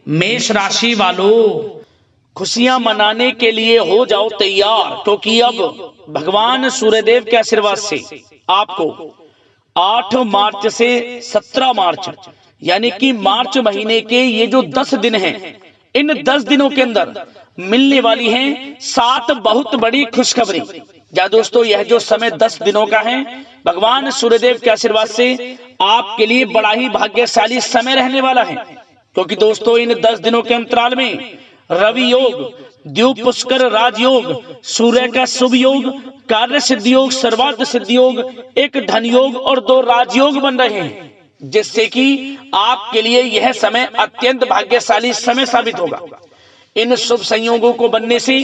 मेष राशि वालों, खुशियां मनाने के लिए हो जाओ तैयार, क्योंकि अब भगवान सूर्यदेव के आशीर्वाद से आपको 8 मार्च से 17 मार्च यानी कि मार्च महीने के ये जो 10 दिन हैं, इन 10 दिनों के अंदर मिलने वाली हैं 7 बहुत बड़ी खुशखबरी। या दोस्तों, यह जो समय 10 दिनों का है, भगवान सूर्यदेव के आशीर्वाद से आपके लिए बड़ा ही भाग्यशाली समय रहने वाला है। क्योंकि दोस्तों, इन 10 दिनों के अंतराल में रवि योग, द्वीप पुष्कर राजयोग, सूर्य का शुभ योग, कार्य सिद्धि योग, सर्वार्थ सिद्धि योग, एक धन योग और 2 राजयोग बन रहे हैं, जिससे कि आपके लिए यह समय अत्यंत भाग्यशाली समय साबित होगा। इन शुभ संयोगों को बनने से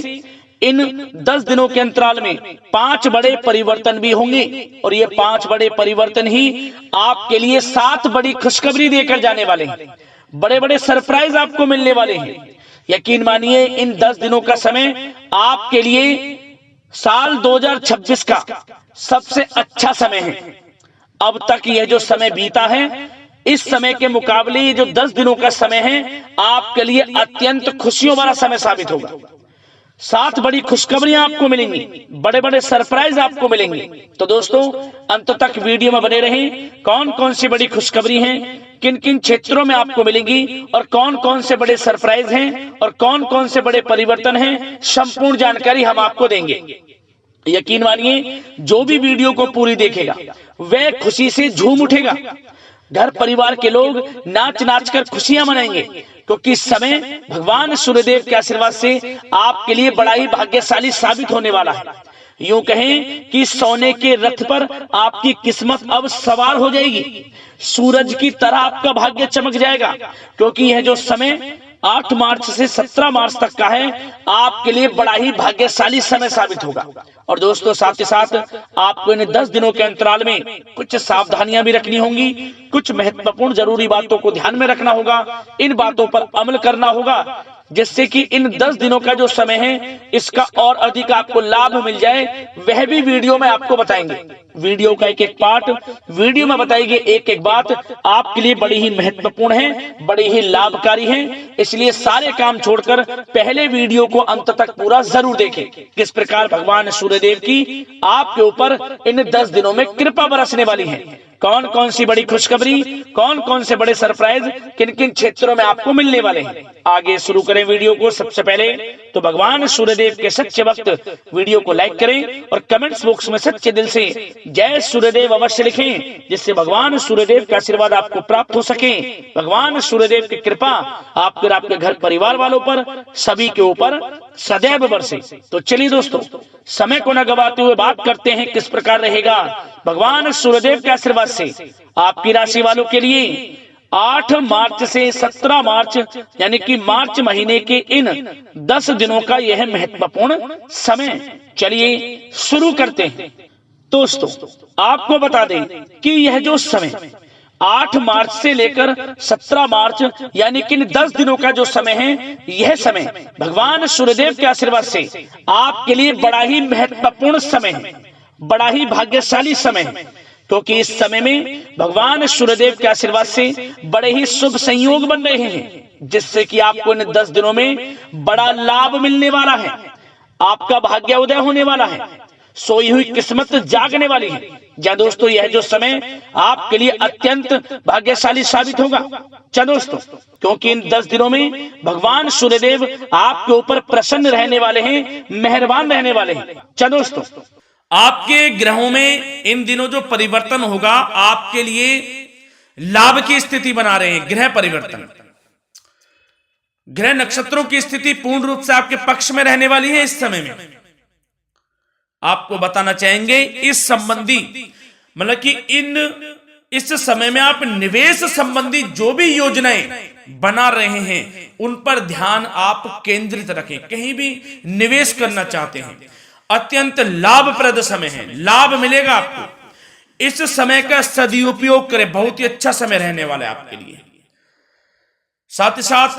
इन 10 दिनों के अंतराल में 5 बड़े परिवर्तन भी होंगे, और ये 5 बड़े परिवर्तन ही आपके लिए 7 बड़ी खुशखबरी देकर जाने वाले हैं। बड़े बड़े सरप्राइज आपको मिलने वाले हैं। यकीन मानिए, इन 10 दिनों का समय आपके लिए साल 2026 का सबसे अच्छा समय है। अब तक यह जो समय बीता है, इस समय के मुकाबले ये जो 10 दिनों का समय है, आपके लिए अत्यंत खुशियों वाला समय साबित होगा। 7 बड़ी खुशखबरियां आपको मिलेंगी, बड़े बड़े सरप्राइज आपको मिलेंगे। तो दोस्तों, अंत तक वीडियो में बने रहें। कौन कौन सी बड़ी खुशखबरी हैं, किन किन क्षेत्रों में आपको मिलेंगी, और कौन कौन से बड़े सरप्राइज हैं, और कौन कौन से बड़े परिवर्तन हैं, संपूर्ण जानकारी हम आपको देंगे। यकीन मानिए, जो भी वीडियो को पूरी देखेगा वह खुशी से झूम उठेगा। घर परिवार के लोग नाच नाच कर खुशियां मनाएंगे, क्योंकि इस समय भगवान सूर्यदेव के आशीर्वाद से आपके लिए बड़ा ही भाग्यशाली साबित होने वाला है। यूं कहें कि सोने के रथ पर आपकी किस्मत अब सवार हो जाएगी। सूरज की तरह आपका भाग्य चमक जाएगा, क्योंकि यह जो समय 8 मार्च से 17 मार्च तक का है, आपके लिए बड़ा ही भाग्यशाली समय साबित होगा। और दोस्तों, साथ ही साथ आपको इन 10 दिनों के अंतराल में कुछ सावधानियां भी रखनी होंगी, कुछ महत्वपूर्ण जरूरी बातों को ध्यान में रखना होगा, इन बातों पर अमल करना होगा, जिससे कि इन 10 दिनों का जो समय है, इसका और अधिक आपको लाभ मिल जाए। वह भी वीडियो में आपको बताएंगे। वीडियो का एक एक पार्ट वीडियो में बताएंगे, एक एक बात आपके लिए बड़ी ही महत्वपूर्ण है, बड़ी ही लाभकारी है। इसलिए सारे काम छोड़कर पहले वीडियो को अंत तक पूरा जरूर देखें, किस प्रकार भगवान सूर्यदेव की आपके ऊपर इन 10 दिनों में कृपा बरसने वाली है। कौन कौन सी बड़ी खुशखबरी, कौन कौन से बड़े सरप्राइज किन किन क्षेत्रों में आपको मिलने वाले हैं। आगे शुरू करें वीडियो को। सबसे पहले तो भगवान सूर्यदेव के सच्चे भक्त वीडियो को लाइक करें और कमेंट्स बॉक्स में सच्चे दिल से जय सूर्यदेव अवश्य लिखें, जिससे भगवान सूर्यदेव का आशीर्वाद आपको प्राप्त हो सके। भगवान सूर्यदेव की कृपा आपके और आपके घर परिवार वालों पर, सभी के ऊपर सदैव बरसे। तो चलिए दोस्तों, समय को न गवाते हुए बात करते हैं किस प्रकार रहेगा भगवान सूर्यदेव के आशीर्वाद से आपकी राशि वालों के लिए 8 मार्च से 17 मार्च यानी कि मार्च महीने के इन 10 दिनों का यह महत्वपूर्ण समय। चलिए शुरू करते हैं। दोस्तों, आपको बता दें कि यह जो समय 8 मार्च से लेकर 17 मार्च यानी कि 10 दिनों का जो समय है, यह समय भगवान सूर्यदेव के आशीर्वाद से आपके लिए बड़ा ही महत्वपूर्ण समय है, बड़ा ही भाग्यशाली समय है। क्योंकि इस समय में भगवान सूर्यदेव के आशीर्वाद से बड़े ही शुभ संयोग बन रहे हैं, जिससे कि आपको इन 10 दिनों में बड़ा लाभ मिलने वाला है। आपका भाग्य उदय होने वाला है, सोई हुई किस्मत जागने वाली है। या दोस्तों, यह जो समय आपके लिए अत्यंत भाग्यशाली साबित होगा। क्या दोस्तों, क्योंकि इन 10 दिनों में भगवान सूर्यदेव आपके ऊपर प्रसन्न रहने वाले हैं, मेहरबान रहने वाले हैं। क्या दोस्तों, आपके ग्रहों में इन दिनों जो परिवर्तन होगा, आपके लिए लाभ की स्थिति बना रहे हैं। ग्रह परिवर्तन, ग्रह नक्षत्रों की स्थिति पूर्ण रूप से आपके पक्ष में रहने वाली है। इस समय में आपको बताना चाहेंगे इस संबंधी, मतलब कि इस समय में आप निवेश संबंधी जो भी योजनाएं बना रहे हैं, उन पर ध्यान आप केंद्रित रखें। कहीं भी निवेश करना चाहते हैं, अत्यंत लाभप्रद समय है, लाभ मिलेगा आपको। इस समय का सदुपयोग करें, बहुत ही अच्छा समय रहने वाला है आपके लिए। साथ ही साथ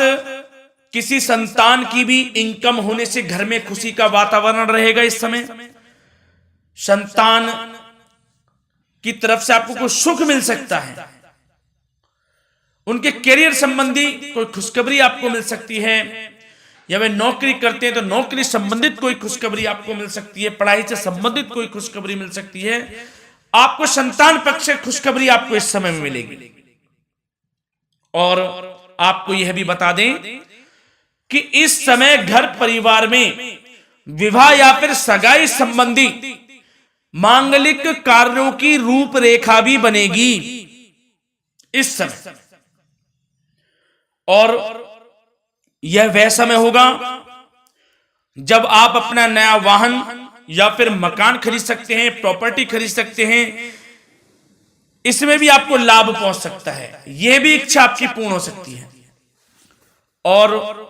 किसी संतान की भी इनकम होने से घर में खुशी का वातावरण रहेगा। इस समय संतान की तरफ से आपको कुछ सुख मिल सकता है। उनके करियर संबंधी कोई खुशखबरी आपको मिल सकती है, या वे नौकरी करते हैं तो नौकरी संबंधित कोई खुशखबरी आपको मिल सकती है, पढ़ाई से संबंधित कोई खुशखबरी मिल सकती है। आपको संतान पक्ष से खुशखबरी आपको इस समय में मिलेगी। और आपको यह भी बता दें कि इस समय घर परिवार में विवाह या फिर सगाई संबंधी मांगलिक कार्यों की रूपरेखा भी बनेगी इस समय। और यह वह समय होगा जब आप अपना नया वाहन या फिर मकान खरीद सकते हैं, प्रॉपर्टी खरीद सकते हैं। इसमें भी आपको लाभ पहुंच सकता है, यह भी इच्छा आपकी पूर्ण हो सकती है। और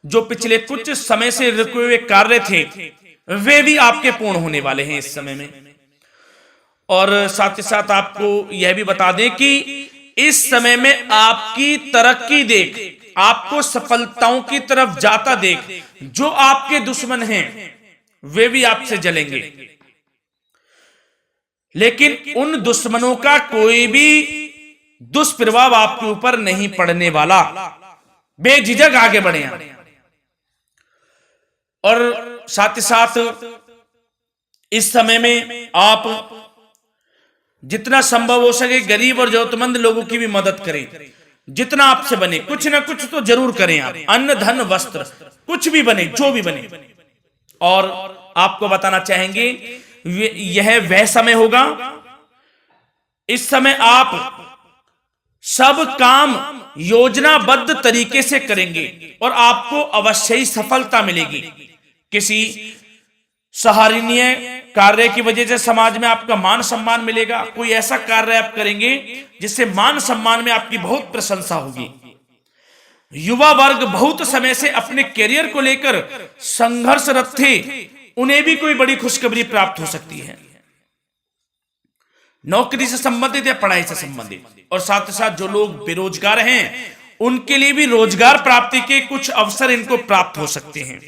जो पिछले कुछ समय से रुके हुए कार्य थे वे भी आपके पूर्ण होने वाले हैं इस समय में। और साथ ही साथ आपको यह भी बता दें कि इस समय में आपकी तरक्की देख, आपको सफलताओं की तरफ जाता देख जो आपके दुश्मन हैं वे भी आपसे जलेंगे, लेकिन उन दुश्मनों का कोई भी दुष्प्रभाव आपके ऊपर नहीं पड़ने वाला। बेझिझक आगे बढ़े आप। और साथ ही साथ इस समय में आप जितना संभव हो सके गरीब और जरूरतमंद लोगों की भी मदद करें। जितना आपसे बने कुछ ना कुछ तो जरूर करें आप, अन्न धन वस्त्र कुछ भी बने, जो भी बने। और आपको बताना चाहेंगे यह वह समय होगा, इस समय आप सब काम योजनाबद्ध तरीके से करेंगे और आपको अवश्य ही सफलता मिलेगी। किसी सराहनीय कार्य की वजह से समाज में आपका मान सम्मान मिलेगा। कोई ऐसा कार्य आप करेंगे जिससे मान सम्मान में आपकी बहुत प्रशंसा होगी। युवा वर्ग बहुत समय से अपने करियर को लेकर संघर्षरत थे, उन्हें भी कोई बड़ी खुशखबरी प्राप्त हो सकती है, नौकरी से संबंधित या पढ़ाई से संबंधित। और साथ ही साथ जो लोग बेरोजगार हैं उनके लिए भी रोजगार प्राप्ति के कुछ अवसर इनको प्राप्त हो सकते हैं।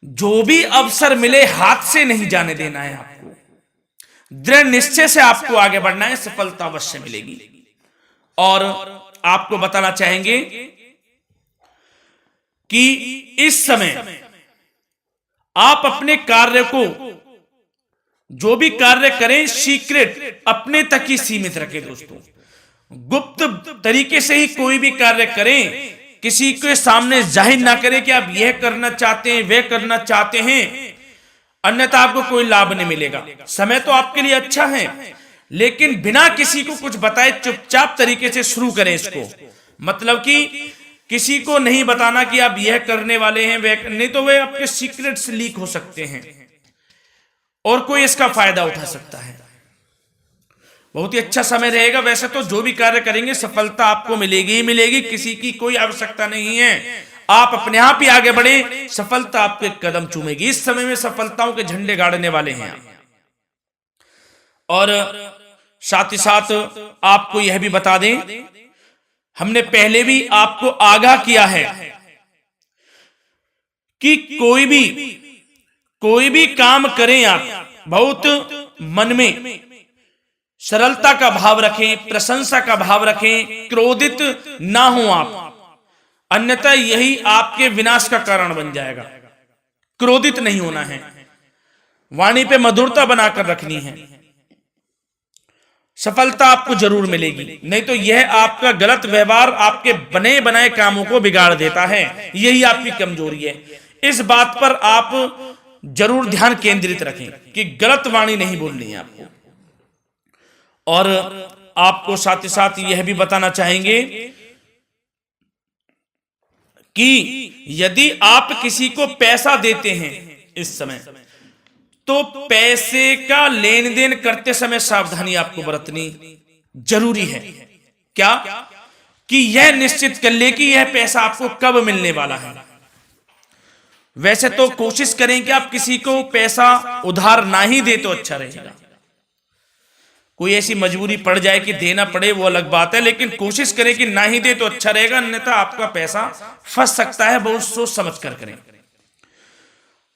जो भी अवसर मिले हाथ से नहीं जाने देना है आपको, दृढ़ निश्चय से आपको आगे बढ़ना है, सफलता अवश्य मिलेगी। और आपको बताना चाहेंगे कि इस समय आप अपने कार्य को, जो भी कार्य करें, सीक्रेट अपने तक ही सीमित रखें दोस्तों। गुप्त तरीके से ही कोई भी कार्य करें, किसी के सामने जाहिर ना करें कि आप यह करना चाहते हैं, वह करना चाहते हैं, अन्यथा आपको कोई लाभ नहीं मिलेगा। समय तो आपके लिए अच्छा है, लेकिन बिना किसी को कुछ बताए चुपचाप तरीके से शुरू करें इसको। मतलब कि किसी को नहीं बताना कि आप यह करने वाले हैं, वह नहीं, तो वे आपके सीक्रेट्स लीक हो सकते हैं और कोई इसका फायदा उठा सकता है। बहुत ही अच्छा समय रहेगा। वैसे तो जो भी कार्य करेंगे सफलता आपको मिलेगी ही मिलेगी, किसी की कोई आवश्यकता नहीं है। आप अपने आप ही आगे बढ़े, सफलता आपके कदम चूमेगी। इस समय में सफलताओं के झंडे गाड़ने वाले हैं। और साथ ही साथ आपको यह भी बता दें, हमने पहले भी आपको आगाह किया है कि कोई भी काम करें आप बहुत मन में सरलता का भाव रखें, प्रशंसा का भाव रखें, क्रोधित ना हो आप, अन्यथा यही आपके विनाश का कारण बन जाएगा। क्रोधित नहीं होना है, वाणी पे मधुरता बनाकर रखनी है, सफलता आपको जरूर मिलेगी। नहीं तो यह आपका गलत व्यवहार आपके बने बनाए कामों को बिगाड़ देता है, यही आपकी कमजोरी है। इस बात पर आप जरूर ध्यान केंद्रित रखें कि गलत वाणी नहीं बोलनी है आपको। और आपको साथ ही साथ यह भी बताना चाहेंगे कि यदि आप किसी को पैसा देते हैं इस समय, तो पैसे का लेन देन करते समय सावधानी आपको बरतनी जरूरी है। क्या कि यह निश्चित कर ले कि यह पैसा आपको कब मिलने वाला है। वैसे तो कोशिश करें कि आप किसी को पैसा उधार ना ही दे तो अच्छा रहेगा। कोई ऐसी मजबूरी पड़ जाए कि देना पड़े वो अलग बात है, लेकिन कोशिश करें कि ना ही दे तो अच्छा रहेगा, अन्यथा आपका पैसा फंस सकता है। बहुत सोच समझ कर करें।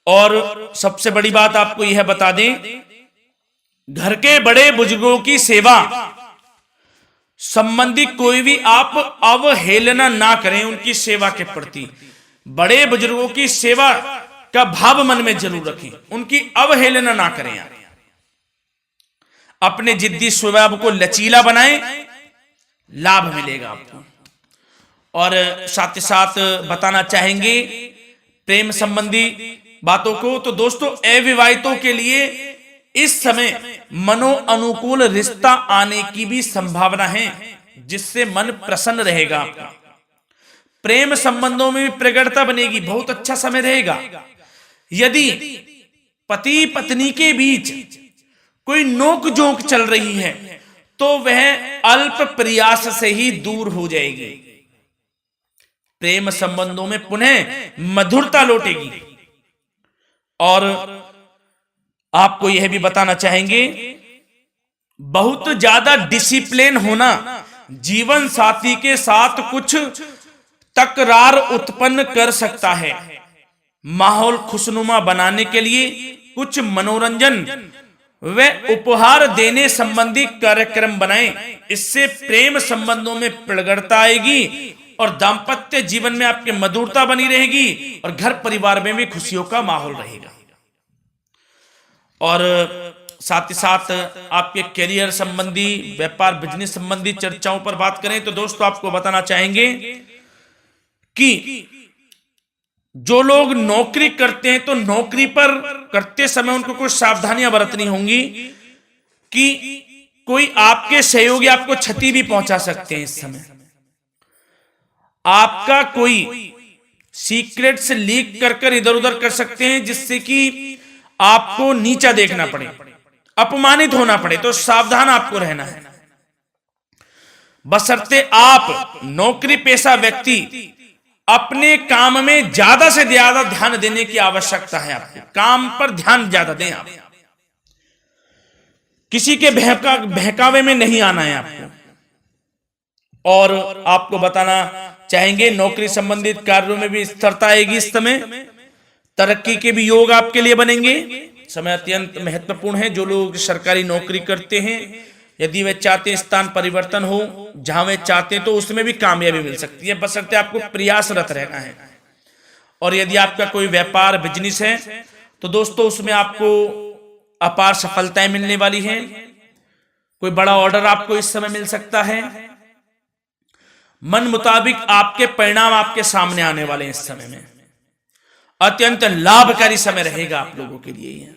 और सबसे बड़ी बात आपको यह बता दें, घर के बड़े बुजुर्गों की सेवा संबंधी कोई भी आप अवहेलना ना करें उनकी सेवा के प्रति। बड़े बुजुर्गों की सेवा का भाव मन में जरूर रखें, उनकी अवहेलना ना करें आप। अपने जिद्दी स्वभाव को लचीला बनाएं, लाभ मिलेगा आपको। और साथ ही साथ बताना चाहेंगे प्रेम संबंधी बातों को, तो दोस्तों अविवाहितों के लिए इस समय मनो अनुकूल रिश्ता आने की भी संभावना है, जिससे मन प्रसन्न रहेगा आपका। प्रेम संबंधों में भी प्रगाढ़ता बनेगी, बहुत अच्छा समय रहेगा। यदि पति पत्नी के बीच कोई नोक झोंक चल रही है तो वह अल्प प्रयास से ही दूर हो जाएगी। प्रेम संबंधों में पुनः मधुरता लौटेगी। और आपको यह भी बताना चाहेंगे, बहुत ज्यादा डिसिप्लिन होना जीवन साथी के साथ कुछ तकरार उत्पन्न कर सकता है। माहौल खुशनुमा बनाने के लिए कुछ मनोरंजन व उपहार देने संबंधी कार्यक्रम बनाएं। इससे प्रेम संबंधों में प्रगाढ़ता आएगी और दाम्पत्य जीवन में आपकी मधुरता बनी रहेगी और घर परिवार में भी खुशियों का माहौल रहेगा। और साथ ही साथ आपके करियर संबंधी, व्यापार बिजनेस संबंधी चर्चाओं पर बात करें तो दोस्तों आपको बताना चाहेंगे कि जो लोग नौकरी करते हैं तो नौकरी पर करते समय उनको कुछ सावधानियां बरतनी होंगी कि कोई आपके सहयोगी आपको क्षति भी पहुंचा सकते हैं। इस समय आपका कोई सीक्रेट्स लीक कर इधर उधर कर सकते हैं, जिससे कि आपको नीचा देखना पड़े, अपमानित होना पड़े। तो सावधान आपको रहना है। बशर्ते आप नौकरी पेशा व्यक्ति अपने काम में ज्यादा से ज्यादा ध्यान देने की आवश्यकता है। आपको काम पर ध्यान ज्यादा दें। आप किसी के बहकावे में नहीं आना है आपको। और आपको बताना चाहेंगे नौकरी संबंधित कार्यों में भी स्थिरता आएगी। इस समय तरक्की के भी योग आपके लिए बनेंगे। समय अत्यंत महत्वपूर्ण है। जो लोग सरकारी नौकरी करते हैं, यदि वे चाहते हैं स्थान परिवर्तन हो, जहां वे चाहते हैं तो उसमें भी कामयाबी मिल सकती है, बशर्ते आपको प्रयासरत रहना है। और यदि आपका कोई व्यापार बिजनेस है तो दोस्तों उसमें आपको अपार सफलताएं मिलने वाली हैं। कोई बड़ा ऑर्डर आपको इस समय मिल सकता है। मन मुताबिक आपके परिणाम आपके सामने आने वाले हैं। इस समय में अत्यंत लाभकारी समय रहेगा आप लोगों के लिए।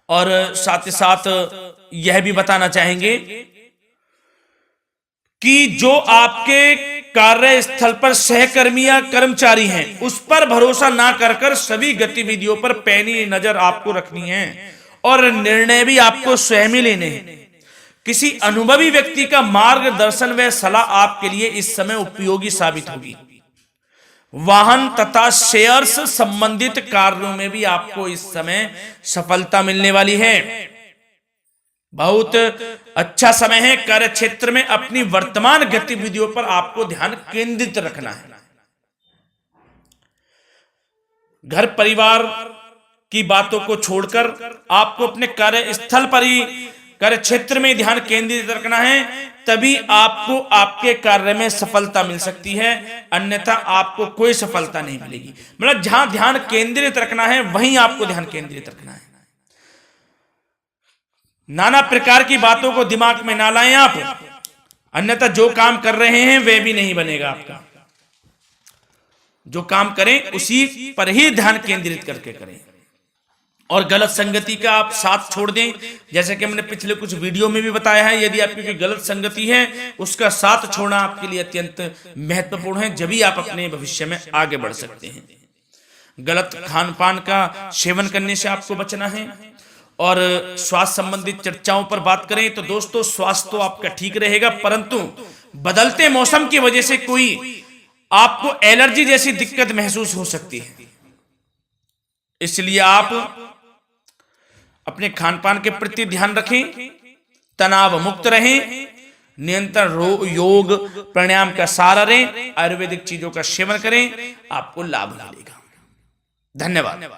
और साथ ही साथ यह भी बताना चाहेंगे कि जो आपके कार्यस्थल पर सहकर्मी या कर्मचारी हैं उस पर भरोसा ना कर सभी गतिविधियों पर पैनी नजर आपको रखनी है और निर्णय भी आपको स्वयं ही लेने हैं। किसी अनुभवी व्यक्ति का मार्गदर्शन व सलाह आपके लिए इस समय उपयोगी साबित होगी। वाहन तथा शेयर्स संबंधित कार्यों में भी आपको इस समय सफलता मिलने वाली है। बहुत अच्छा समय है। कार्य क्षेत्र में अपनी वर्तमान गतिविधियों पर आपको ध्यान केंद्रित रखना है। घर परिवार की बातों को छोड़कर आपको अपने कार्यस्थल पर ही, कार्य क्षेत्र में ध्यान केंद्रित रखना है, तभी आपको आपके कार्य में सफलता मिल सकती है, अन्यथा आपको कोई सफलता नहीं मिलेगी। मतलब जहां ध्यान केंद्रित रखना है वहीं आपको ध्यान केंद्रित रखना है। नाना प्रकार की बातों को दिमाग में ना लाएं आप, अन्यथा जो काम कर रहे हैं वह भी नहीं बनेगा आपका। जो काम करें उसी पर ही ध्यान केंद्रित करके करें और गलत संगति का आप साथ छोड़ दें। जैसे कि मैंने पिछले कुछ वीडियो में भी बताया है, यदि आपकी कोई गलत संगति है उसका साथ छोड़ना आपके लिए अत्यंत महत्वपूर्ण है, जब ही आप अपने भविष्य में आगे बढ़ सकते हैं। गलत खान पान का सेवन करने से आपको बचना है। और स्वास्थ्य संबंधित चर्चाओं पर बात करें तो दोस्तों स्वास्थ्य तो आपका ठीक रहेगा, परंतु बदलते मौसम की वजह से कोई आपको एलर्जी जैसी दिक्कत महसूस हो सकती है। इसलिए आप अपने खान पान के प्रति ध्यान रखें, तनाव मुक्त रहें, नियंत्रण योग प्राणायाम का सहारा लें, आयुर्वेदिक चीजों का सेवन करें, आपको लाभ मिलेगा। धन्यवाद।